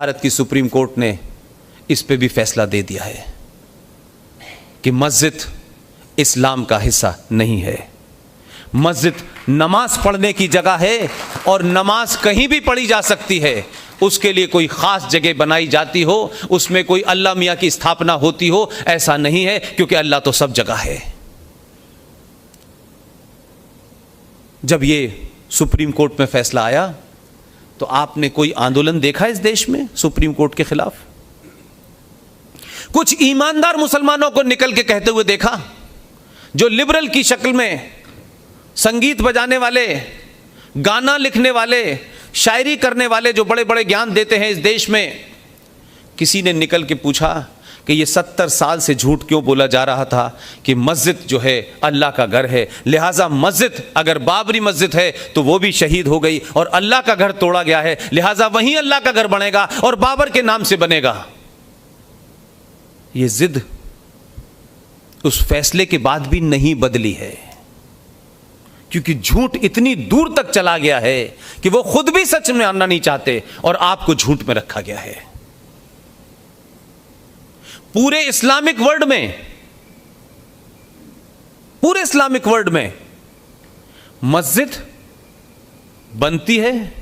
भारत की supreme court ने इस पे भी फैसला दे दिया है कि मस्जिद इस्लाम का हिस्सा नहीं है। मस्जिद नमाज पढ़ने की जगह है और नमाज कहीं भी पढ़ी जा सकती है। उसके लिए कोई ख़ास जगह बनाई जाती हो, उसमें कोई अल्लाह मियाँ की स्थापना होती हो, ऐसा नहीं है, क्योंकि अल्लाह तो सब जगह है। जब ये सुप्रीम कोर्ट में फैसला आया तो आपने कोई आंदोलन देखा इस देश में सुप्रीम कोर्ट के खिलाफ? कुछ ईमानदार मुसलमानों को निकल के कहते हुए देखा? जो लिबरल की शक्ल में संगीत बजाने वाले, गाना लिखने वाले, शायरी करने वाले, जो बड़े बड़े ज्ञान देते हैं इस देश में, किसी ने निकल के पूछा कि ये 70 साल से झूठ क्यों बोला जा रहा था कि मस्जिद जो है अल्लाह का घर है, लिहाजा मस्जिद अगर बाबरी मस्जिद है तो वो भी शहीद हो गई और अल्लाह का घर तोड़ा गया है, लिहाजा वहीं अल्लाह का घर बनेगा और बाबर के नाम से बनेगा। ये जिद उस फैसले के बाद भी नहीं बदली है, क्योंकि झूठ इतनी दूर तक चला गया है कि वो खुद भी सच में आना नहीं चाहते और आपको झूठ में रखा गया है। पूरे इस्लामिक वर्ल्ड में मस्जिद बनती है,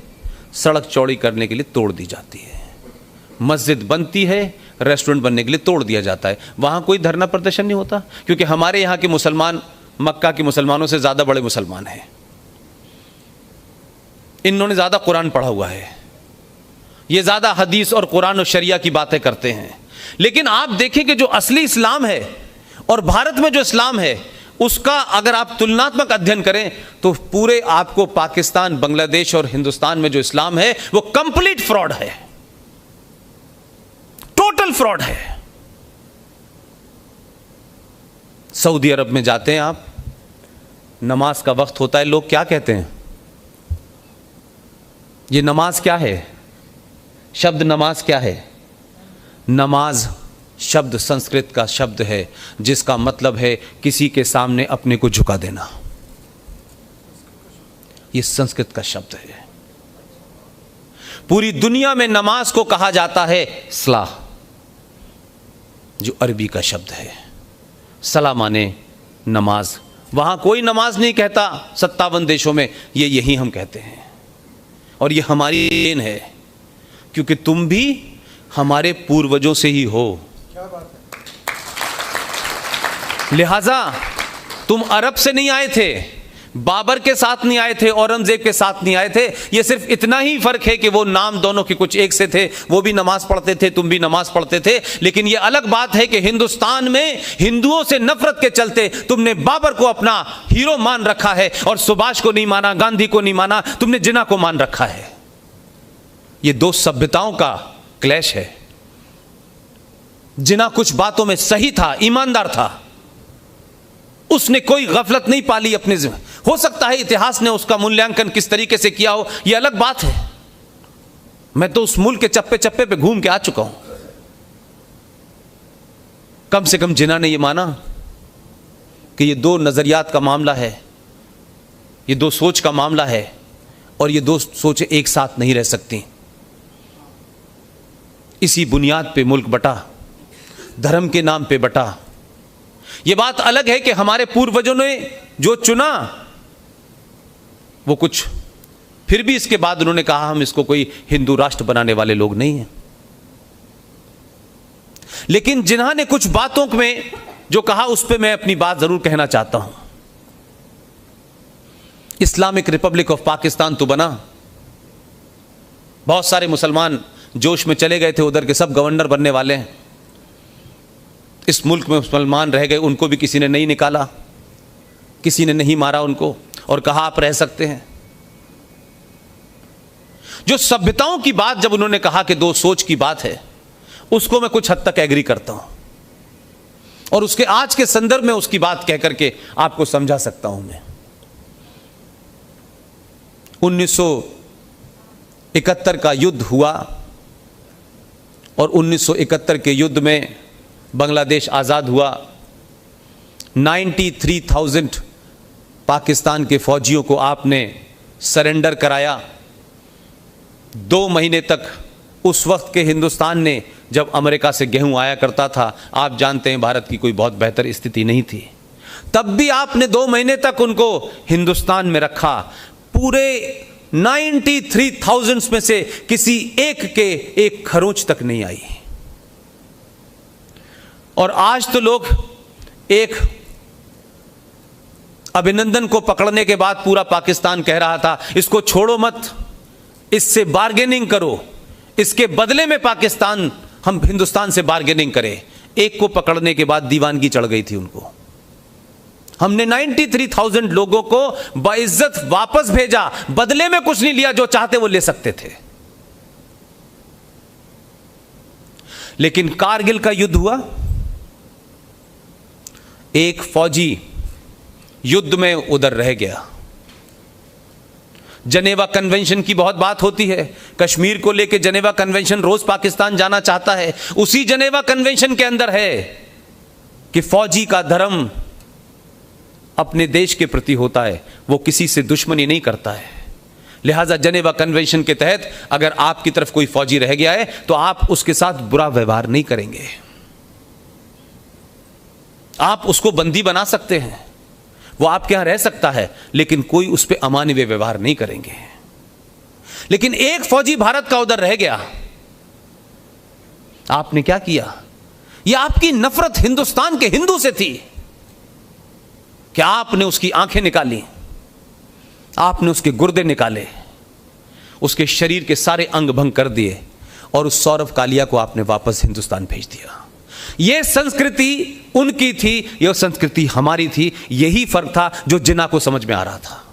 सड़क चौड़ी करने के लिए तोड़ दी जाती है। मस्जिद बनती है, रेस्टोरेंट बनने के लिए तोड़ दिया जाता है। वहां कोई धरना प्रदर्शन नहीं होता, क्योंकि हमारे यहां के मुसलमान मक्का के मुसलमानों से ज्यादा बड़े मुसलमान हैं। इन्होंने ज्यादा कुरान पढ़ा हुआ है, ये ज्यादा हदीस और कुरान और शरिया की बातें करते हैं। लेकिन आप देखें कि जो असली इस्लाम है और भारत में जो इस्लाम है, उसका अगर आप तुलनात्मक अध्ययन करें तो पूरे आपको पाकिस्तान, बांग्लादेश और हिंदुस्तान में जो इस्लाम है वो कंप्लीट फ्रॉड है, टोटल फ्रॉड है। सऊदी अरब में जाते हैं आप, नमाज का वक्त होता है, लोग क्या कहते हैं? ये नमाज क्या है? शब्द नमाज क्या है? नमाज शब्द संस्कृत का शब्द है जिसका मतलब है किसी के सामने अपने को झुका देना। यह संस्कृत का शब्द है। पूरी दुनिया में नमाज को कहा जाता है सलाह, जो अरबी का शब्द है। सलाह माने नमाज। वहां कोई नमाज नहीं कहता 57 देशों में, ये यही हम कहते हैं। और ये हमारी देन है, क्योंकि तुम भी हमारे पूर्वजों से ही हो। क्या बात है। लिहाजा तुम अरब से नहीं आए थे, बाबर के साथ नहीं आए थे, औरंगजेब के साथ नहीं आए थे। ये सिर्फ इतना ही फर्क है कि वो नाम दोनों के कुछ एक से थे, वो भी नमाज पढ़ते थे, तुम भी नमाज पढ़ते थे। लेकिन ये अलग बात है कि हिंदुस्तान में हिंदुओं से नफरत के चलते तुमने बाबर को अपना हीरो मान रखा है और सुभाष को नहीं माना, गांधी को नहीं माना, तुमने जिन्ना को मान रखा है। ये दो सभ्यताओं का क्लैश है। जिन्ना कुछ बातों में सही था, ईमानदार था, उसने कोई गफलत नहीं पाली अपने जिम्मे। हो सकता है इतिहास ने उसका मूल्यांकन किस तरीके से किया हो, यह अलग बात है। मैं तो उस मुल्क के चप्पे चप्पे पे घूम के आ चुका हूं। कम से कम जिन्ना ने यह माना कि यह दो नजरियात का मामला है, यह दो सोच का मामला है और ये दो सोचें एक साथ नहीं रह सकती। इसी बुनियाद पे मुल्क बटा, धर्म के नाम पे बटा। यह बात अलग है कि हमारे पूर्वजों ने जो चुना वो कुछ, फिर भी इसके बाद उन्होंने कहा हम इसको कोई हिंदू राष्ट्र बनाने वाले लोग नहीं हैं। लेकिन जिन्होंने कुछ बातों में जो कहा उस पर मैं अपनी बात जरूर कहना चाहता हूं। इस्लामिक रिपब्लिक ऑफ पाकिस्तान तो बना, बहुत सारे मुसलमान जोश में चले गए थे, उधर के सब गवर्नर बनने वाले हैं। इस मुल्क में मुसलमान रह गए, उनको भी किसी ने नहीं निकाला, किसी ने नहीं मारा उनको और कहा आप रह सकते हैं। जो सभ्यताओं की बात जब उन्होंने कहा कि दो सोच की बात है, उसको मैं कुछ हद तक एग्री करता हूं और उसके आज के संदर्भ में उसकी बात कह करके आपको समझा सकता हूं। मैं 1971 का युद्ध हुआ और 1971 के युद्ध में बांग्लादेश आज़ाद हुआ। 93,000 पाकिस्तान के फौजियों को आपने सरेंडर कराया। 2 महीने तक उस वक्त के हिंदुस्तान ने, जब अमेरिका से गेहूं आया करता था, आप जानते हैं भारत की कोई बहुत बेहतर स्थिति नहीं थी, तब भी आपने 2 महीने तक उनको हिंदुस्तान में रखा। पूरे 93,000 में से किसी एक के एक खरोंच तक नहीं आई। और आज तो लोग एक अभिनंदन को पकड़ने के बाद पूरा पाकिस्तान कह रहा था इसको छोड़ो मत, इससे बार्गेनिंग करो, इसके बदले में पाकिस्तान हम हिंदुस्तान से बार्गेनिंग करें। एक को पकड़ने के बाद दीवानगी चढ़ गई थी उनको। हमने 93,000 लोगों को बाइज्जत वापस भेजा, बदले में कुछ नहीं लिया, जो चाहते वो ले सकते थे। लेकिन कारगिल का युद्ध हुआ, एक फौजी युद्ध में उधर रह गया। जनेवा कन्वेंशन की बहुत बात होती है, कश्मीर को लेकर जनेवा कन्वेंशन, रोज पाकिस्तान जाना चाहता है। उसी जनेवा कन्वेंशन के अंदर है कि फौजी का धर्म अपने देश के प्रति होता है, वो किसी से दुश्मनी नहीं करता है। लिहाजा जनेवा कन्वेंशन के तहत अगर आपकी तरफ कोई फौजी रह गया है तो आप उसके साथ बुरा व्यवहार नहीं करेंगे, आप उसको बंदी बना सकते हैं, वो आपके यहां रह सकता है, लेकिन कोई उस पर अमानवीय व्यवहार नहीं करेंगे। लेकिन एक फौजी भारत का उधर रह गया, आपने क्या किया? यह आपकी नफरत हिंदुस्तान के हिंदू से थी कि आपने उसकी आंखें निकाली, आपने उसके गुर्दे निकाले, उसके शरीर के सारे अंग भंग कर दिए और उस सौरभ कालिया को आपने वापस हिंदुस्तान भेज दिया। यह संस्कृति उनकी थी, यह संस्कृति हमारी थी। यही फर्क था जो जिन्ना को समझ में आ रहा था।